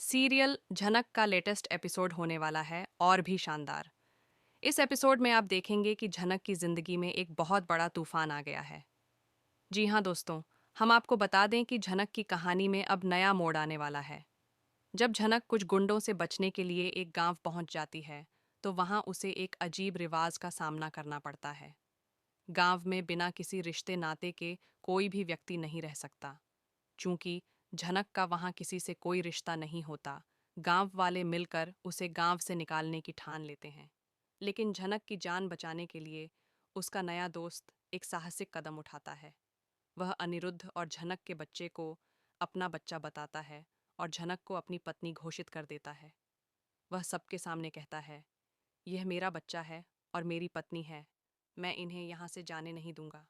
Serial झनक का latest episode होने वाला है और भी शानदार। इस एपिसोड में आप देखेंगे कि झनक की जिंदगी में एक बहुत बड़ा तूफान आ गया है। जी हाँ दोस्तों, हम आपको बता दें कि झनक की कहानी में अब नया मोड़ आने वाला है। जब झनक कुछ गुंडों से बचने के लिए एक गांव पहुंच जाती है, तो वहां उसे एक अजीब रिवाज का सामना करना पड़ता है। गांव में बिना किसी रिश्ते नाते के कोई भी व्यक्ति नहीं रह सकता। चूंकि झनक का वहां किसी से कोई रिश्ता नहीं होता, गांव वाले मिलकर उसे गांव से निकालने की ठान लेते हैं। लेकिन झनक की जान बचाने के लिए उसका नया दोस्त एक साहसिक कदम उठाता है। वह अनिरुद्ध और झनक के बच्चे को अपना बच्चा बताता है और झनक को अपनी पत्नी घोषित कर देता है। वह सबके सामने कहता है, यह मेरा बच्चा है और मेरी पत्नी है, मैं इन्हें यहाँ से जाने नहीं दूंगा।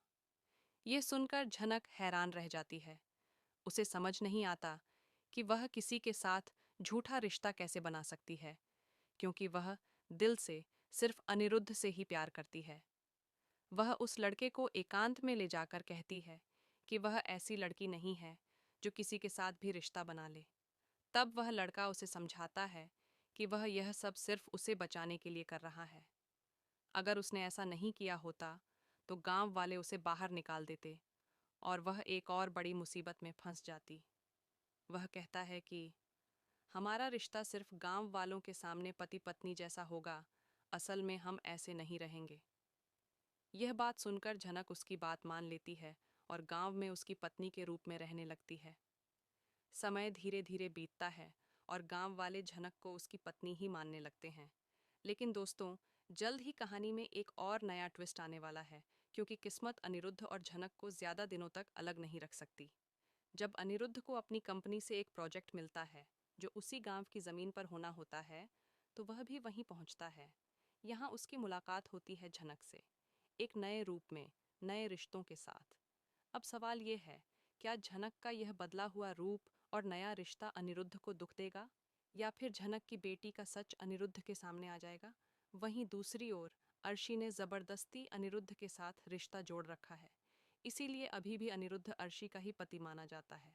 यह सुनकर झनक हैरान रह जाती है। उसे समझ नहीं आता कि वह किसी के साथ झूठा रिश्ता कैसे बना सकती है, क्योंकि वह दिल से सिर्फ अनिरुद्ध से ही प्यार करती है। वह उस लड़के को एकांत में ले जाकर कहती है कि वह ऐसी लड़की नहीं है जो किसी के साथ भी रिश्ता बना ले। तब वह लड़का उसे समझाता है कि वह यह सब सिर्फ उसे बचाने के लिए कर रहा है। अगर उसने ऐसा नहीं किया होता तो गांव वाले उसे बाहर निकाल देते और वह एक और बड़ी मुसीबत में फंस जाती। वह कहता है कि हमारा रिश्ता सिर्फ गांव वालों के सामने पति पत्नी जैसा होगा, असल में हम ऐसे नहीं रहेंगे। यह बात सुनकर झनक उसकी बात मान लेती है और गांव में उसकी पत्नी के रूप में रहने लगती है। समय धीरे धीरे बीतता है और गांव वाले झनक को उसकी पत्नी ही मानने लगते हैं। लेकिन दोस्तों, जल्द ही कहानी में एक और नया ट्विस्ट आने वाला है, क्योंकि किस्मत अनिरुद्ध और झनक को ज्यादा दिनों तक अलग नहीं रख सकती। जब अनिरुद्ध को अपनी कंपनी से एक प्रोजेक्ट मिलता है जो उसी गांव की जमीन पर होना होता है, तो वह भी वहीं पहुंचता है। यहाँ उसकी मुलाकात होती है झनक से, एक नए रूप में, नए रिश्तों के साथ। अब सवाल ये है, क्या झनक का यह बदला हुआ रूप और नया रिश्ता अनिरुद्ध को दुख देगा, या फिर झनक की बेटी का सच अनिरुद्ध के सामने आ जाएगा? वहीं दूसरी ओर अर्शी ने जबरदस्ती अनिरुद्ध के साथ रिश्ता जोड़ रखा है, इसीलिए अभी भी अनिरुद्ध अर्शी का ही पति माना जाता है।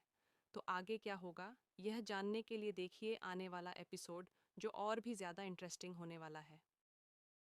तो आगे क्या होगा, यह जानने के लिए देखिए आने वाला एपिसोड, जो और भी ज़्यादा इंटरेस्टिंग होने वाला है।